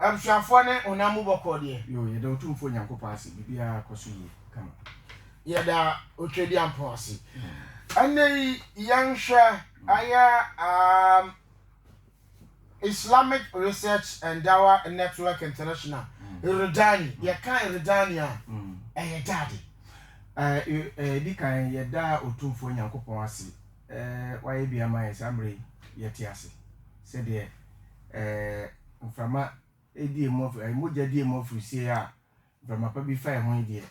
Abshafo ne onamu bokode. Yo, ye da otumfo Nyankopɔn ase bibia akoso yi kama. Ye da otwedi ampo ase. Anei yanhwe aya Islamic Research and Dawa Network International. Iridani, ye kan Iridani a dade. Di kan ye da otumfo Nyankopɔn ase. Waye bia man samre ye ti ase. Se de mframa edi emofu moja di emofu sie a mframa pa bi fa e ho de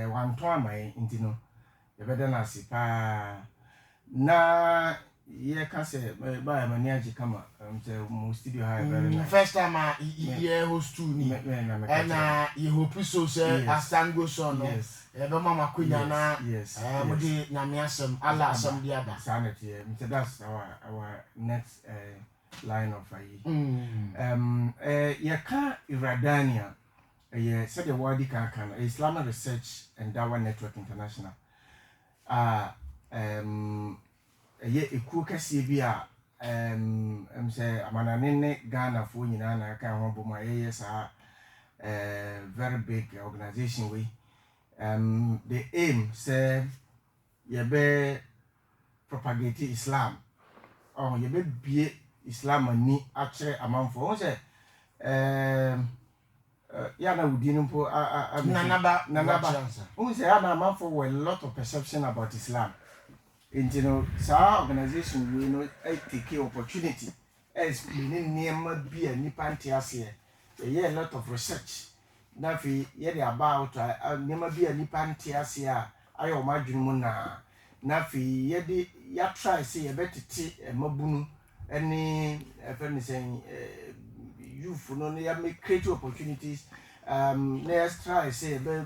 wanto aman nti no ye beda na ase pa na ye ka se ba mani agi kama mo studio ha very nice. First time ye host to ni and you hope so say asango son no e be mama kunya na mo di nyame asem ala asem di aba sanity that's our next line of ye ka Iradania ye said the word kan Islamic Research and Dawa Network International ye eku kase bi a say amanane ne Ghana fo nyina na ka ho bo ma ye sa very big organization we the aim say ye be propagate Islam ye be bie Islam ani akere amanfo won say ya na wudi no po nanaba won say ya na amanfo were a lot of perception about Islam. And you know, sa organization we know take opportunity explaining niema bi a nipa ntiase a lot of research na fi ye about niema bi a nipa ntiase a ayo madwun mu na fi ye de ya try say ye betete mabunu any friend saying youth no ya make create opportunities let's try say be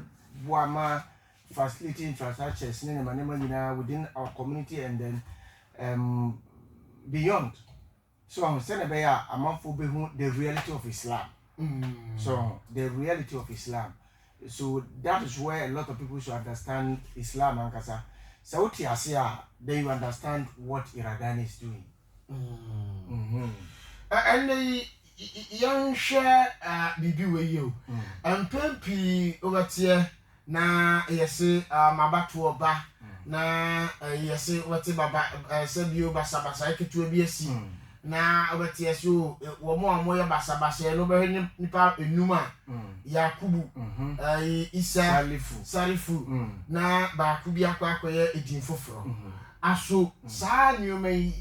boama facilitating infrastructures within our community and then beyond. So I'm saying about the reality of Islam. So the reality of Islam. So that is where a lot of people should understand Islam and Kasa. So what you say, then you understand what Iradani is doing. And the young share bibi we you and pempi over here. Na yesi mabatu oba na yesi wati baba sebio basabasa eketu ebi esi na obeti yesi wo mo amoye basabasa no be nipa enuma Yakubu Isa Salifu na ba ku bi akwakoye edin foforo aso saa nyoma yi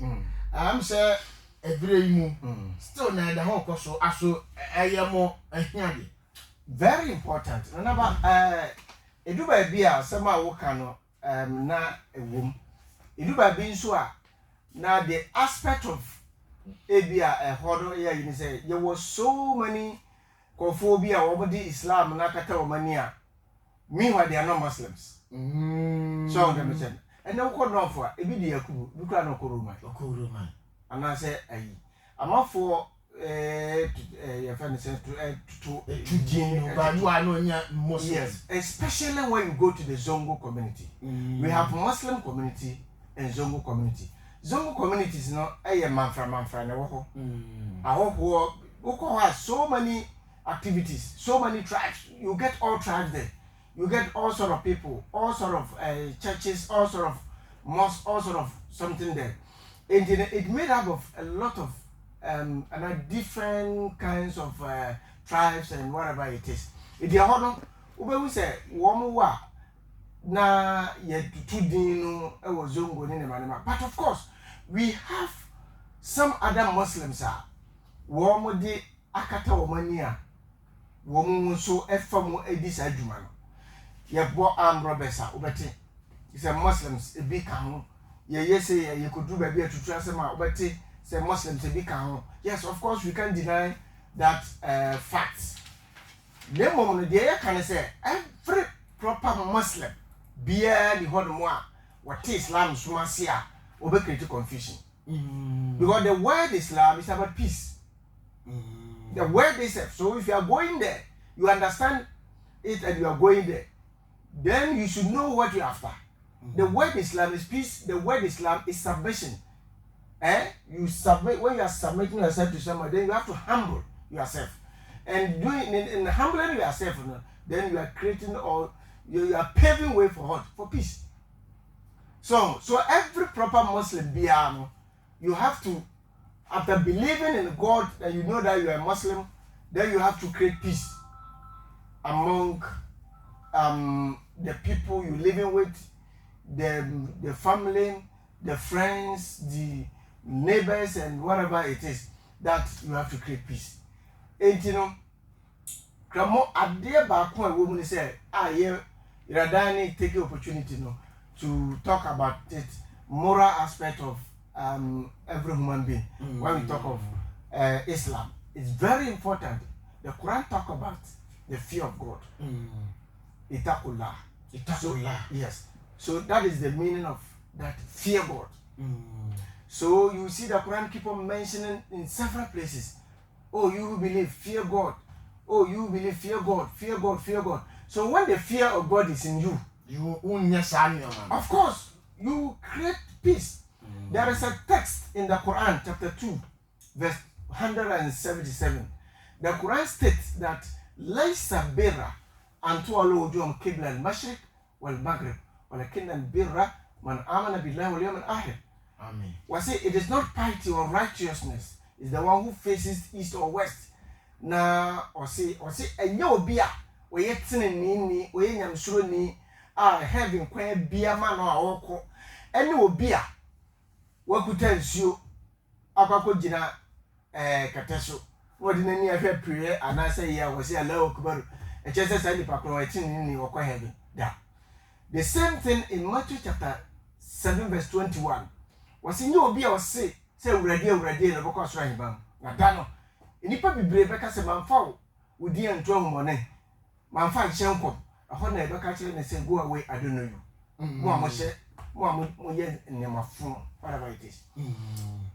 am say every mu still na da ho koso aso eyemo ahiade very important. Remember eduba bi a sama wo ka no na ewom eduba bi nso a na the aspect of ebia hodo ya yin say there was so many kophobia wo di Islam na kata wo mani a meanwhile they are not Muslims. So them say and no ko no for ebi di Yakubu bi kra no ko Roman ana say ayi amafo yes, especially when you go to the Zongo community. We have Muslim community and Zongo community. Zongo community is not a manfra has so many activities, so many tribes. You get all tribes there. You get all sort of people, all sort of churches, all sort of mosques, all sort of something there. And it made up of a lot of and different kinds of tribes and whatever it is. If you hold on, say wa na ye tudino zongo ni manema. But of course, we have some other Muslims womu di akata womania womu so efamu edisa adwuma no. Ye bo armed robbers obeti. It's a Muslims e bi kan ye say ye could do baby atutu asema obeti. Say Muslims a big count. Yes, of course we can't deny that fact. The moment they can say every proper Muslim bear the whole more what Islam is Sumasia over create confusion. Because the word Islam is about peace. The word itself. So if you are going there, you understand it and you are going there, then you should know what you're after. The word Islam is peace, the word Islam is submission. You submit when you are submitting yourself to someone, then you have to humble yourself. And doing in humbling yourself, then you are creating or you are paving way for what? For peace. So every proper Muslim you have to, after believing in God and you know that you are a Muslim, then you have to create peace among the people you're living with, the family, the friends, the neighbors, and whatever it is, that you have to create peace. And you know, Kramo Adia Bakwa woman say, Radani take the opportunity to talk about it, moral aspect of every human being. When we talk of Islam, it's very important. The Quran talk about the fear of God. Itakullah. So, yes. So that is the meaning of that, fear God. So you see the Quran keep on mentioning in several places. Oh, you who believe, fear God. Oh, you believe, fear God, fear God, fear God. So when the fear of God is in you, of course, you create peace. There is a text in the Quran, chapter 2, verse 177. The Quran states that Laysa birra an tu'allu wujuhum qibla al-mashriq wal-maghrib walakinna al-birra man amana billahi wal yawmil akhir. Amen. Was it is not piety or righteousness, is the one who faces east or west. Na or say enye obi a we yeteneni we nyamsuro ni heaven kwan bia ma no awoko ene obi a wakuta nsuo akako gina kateso wodi nani ahwe prayer anasa ya wo say Allah akbar e chese say nipa kro yeteneni woko heaven da. The same thing in Matthew chapter 7 verse 21. Was in you be or say urade no boko so ahibam na da no nipa bibre beka se manfa odi anto ahumone manfa hyenkom aho na beka kire ne say go away, I don't know you. Mo amoshe mo ye nemafun, whatever it is.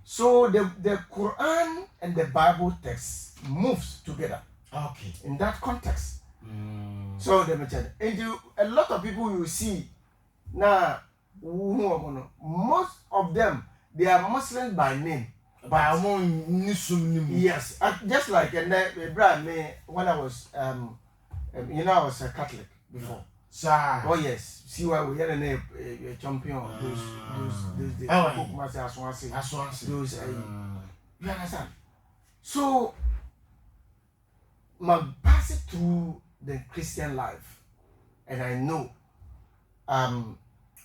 So the Quran and the Bible text moves together. Okay. In that context. So the method. And a lot of people you see now, most of them, they are Muslims by name. Yes, just like when I was I was a Catholic before. Oh yes, see why we had a champion of those days. Those you understand? So my passing through the Christian life, and I know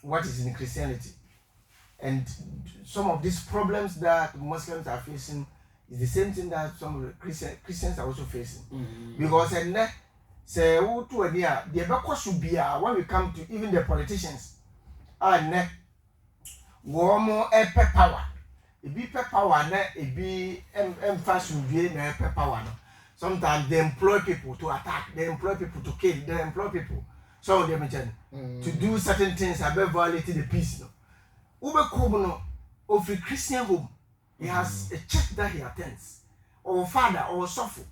what is in Christianity, and some of these problems that Muslims are facing is the same thing that some of the Christians are also facing. Because say when we come to even the politicians, more power. It be power, it be power. Sometimes they employ people to attack, they employ people to kill, they employ people. So they mention to do certain things about violating the peace. Ube Kobono of a Christian home, he has a church that he attends, or father or suffer.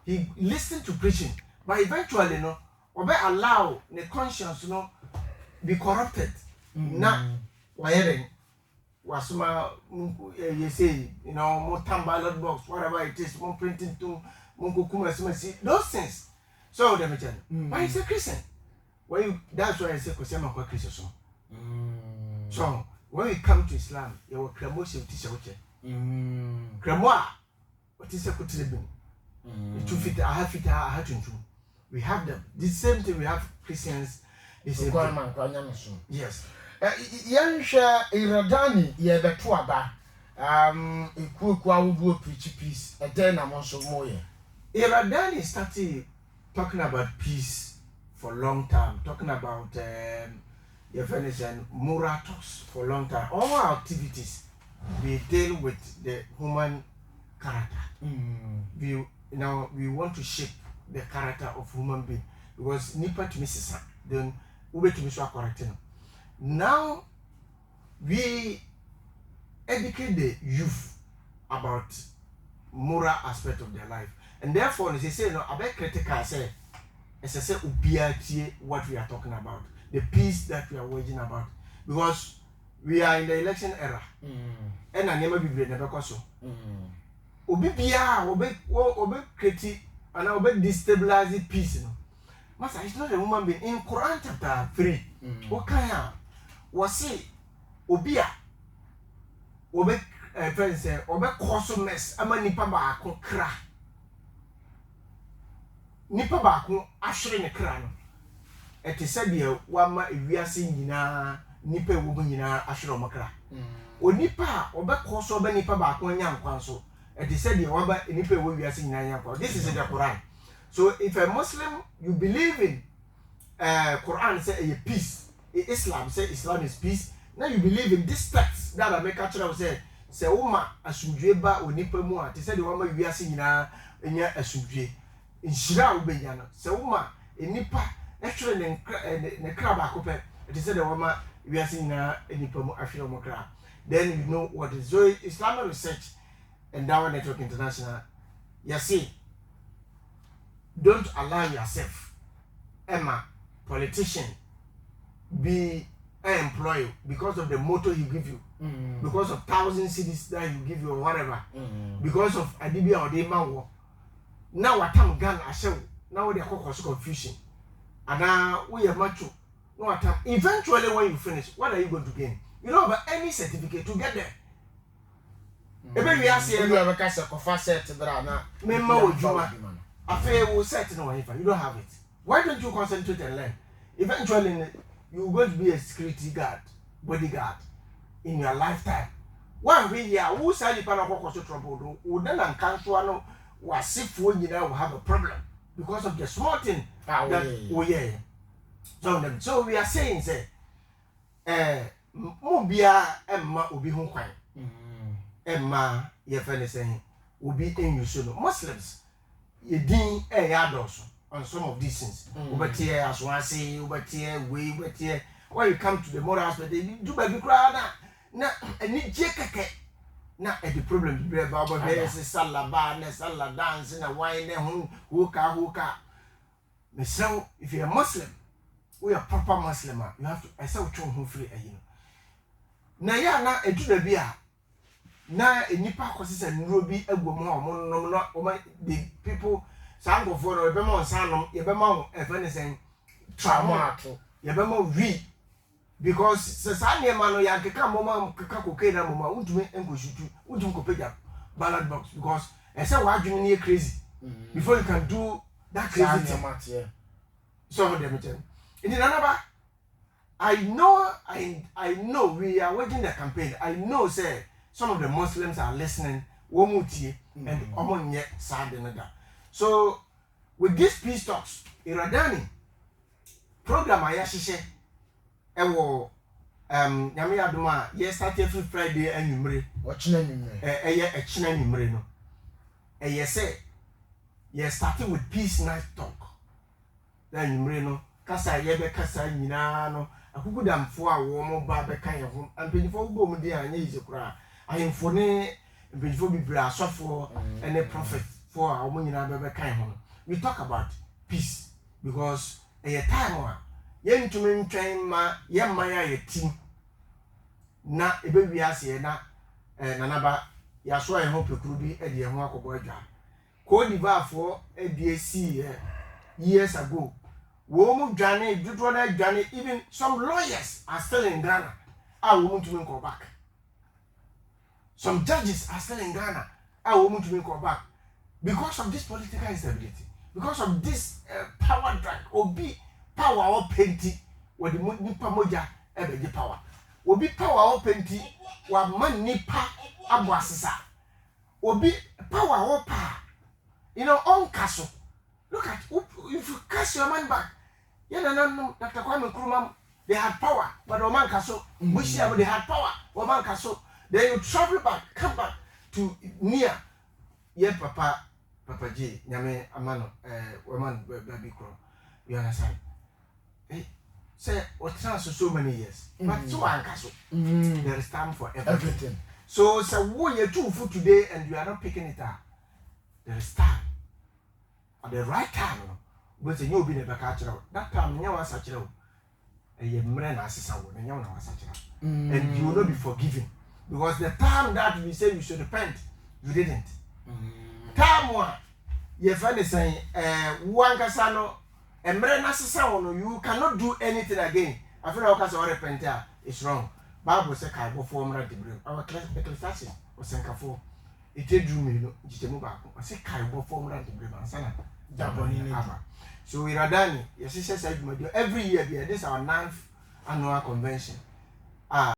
He listens to preaching, but eventually obe allow the conscience be corrupted. Na wiring wasuma you say more ballot box, whatever it is, more printing to those things. So they mention. But he's a Christian. That's why I say Kosema kwa Christian. So when we come to Islam, you will kramo she utisha uche. Kramo utisa kutilebin. Two feet, I have feet, I have to. We have them. The same thing we have Christians. The same thing. Yes. Yansha iradani ye beto aba. Ikuku awudu preach peace. And then I'm also more. Iradani started talking about peace for a long time, talking about your friends and moratos for a long time. All our activities, we deal with the human character. We want to shape the character of human being because nipa to Mrs. Then ube to Mr. correcting. Now we educate the youth about moral aspect of their life. And therefore, they say, no, I bet critical say, as I say, what we are talking about, the peace that we are waging about, because we are in the election era. And I never be never so. Obi bia, obi kriti and I will destabilize peace. No, Master, it's not a woman being in Quran chapter 3. What kind of was see Obia Obe friends say Obe cause mess ama nipa baako kra. Nipa baako ahwere ne kra no. Ete said ye wama ewiase nyina nipa ewo mu nyina ahwere omakra. Onipa obe cause obe nipa baako nya nkwa so. Ete said ye waba nipa ewo wiase nyina nya nkwa. This is in the Quran. So if a Muslim you believe in Quran say a peace, Islam say Islam is peace. Now you believe in this text that America church say uma asumdwe ba onipa mu a te say the wama wiase nyina nya asumdwe. Inshira ubenya no say uma enipa actually ne kra ba ko pe te say the wama wiase nyina enipa mu ahwe mo kra. Then you know what is so Islamic Research Endowment Network International. You see, don't allow yourself, Emma, politician, be an employee because of the motto he give you, because of 1,000 cities that you give you or whatever, because of Adibia or Dema. Now what time gun I show, now they cause confusion. And now we are macho. No what time. Eventually when you finish, what are you going to gain? You don't have any certificate to get there. Ebe we ask you ever cast a coffee set that na memma ojuma afa will set no one. You don't have it. Why don't you concentrate and learn? Eventually you're going to be a security guard, bodyguard in your lifetime. One way ya who say you pan of trouble would then and cancel no was if we will have a problem because of the small thing that yeah. So we are saying say mobia emma obi ho kwan. Emma ye friend is saying will be in you so Muslims ye din ados on some of these things. Ubetie as one say ubetie we ubetie when you come to the moral aspect they do baby cry na any jekeke na the problem be about say salaba na salad dance na wine na hookah. So if you're a Muslim, we are proper Muslim, you have to I say what you free na ya na edu da bia na enipa kwose nro bi agwom ha omo no the people sango for no be mo nsanom ye be ma efene sen trauma ato ye be ma we because se sanye ma no ya keka mo ma keka koke na mo ma untumi enkosutu untumi kopeja ballot box because e say wa adwene ne crazy before you can do that crazy thing. So them tell in another I know we are waging the campaign. I know say some of the Muslims are listening, womutie and omonye sad another. So with these peace talks, Iradani program ayashishe ewo nyame adoma ye start every Friday anwumre ochina nwumre echina nwumre no say ye starting with peace night talk. Then nwumre no kasa ye be kasa nyina no akugudamfo a wo mo ba be kan ye ho ampanyifo bo mu de anya yize kura ahemfo ne ampanyifo bibira asofo ene prophet for a wo nyina be kan ho. We talk about peace because a time wa ye ntumi ntwen ma ye man ya yetim na ebe wiase na nanaba ya so ye ho pekuru bi e de ho akobo adwa ko divafo e de si years ago. Womu Johnny, Deuteronomy Johnny, even some lawyers are still in Ghana. I want to go back. Some judges are still in Ghana. I want to go back. Because of this political instability, because of this power drag, obi power or penti, where the nipa moja ebe the power. Obi power or penti, wa man nipa abwasisa. Obi power or power. You know, on castle. Look at if you cast your man back. Yeah, no, Dr. Kwame Nkrumah, they had power, but Oman Kaso, Bushia, they had power, Oman Kaso. Then you travel back, come back to near, yeah, Papa J, Yame Amano, Oman Baby Crow. You understand? Say, what transfer so many years, but so Oman Kaso, there is time for everything. So, what you're too for today and you are not picking it up. There is time. At the right time, but you be never catch out. That time, you are such a man as and you will not be forgiven because the time that we say you should repent, you didn't. Time one, your friend is saying, one casano, a mrena sasa you cannot do anything again. I feel like I repent. It's wrong. Bible says, "I go for mra debre." Our Ecclesiastes was senkafo. It drew me no. Jitemu ba. I say, "I go for mra debre." Ansana. Jaboni ni aba. So we radani. Yes, she says every year. This is our 9th annual convention.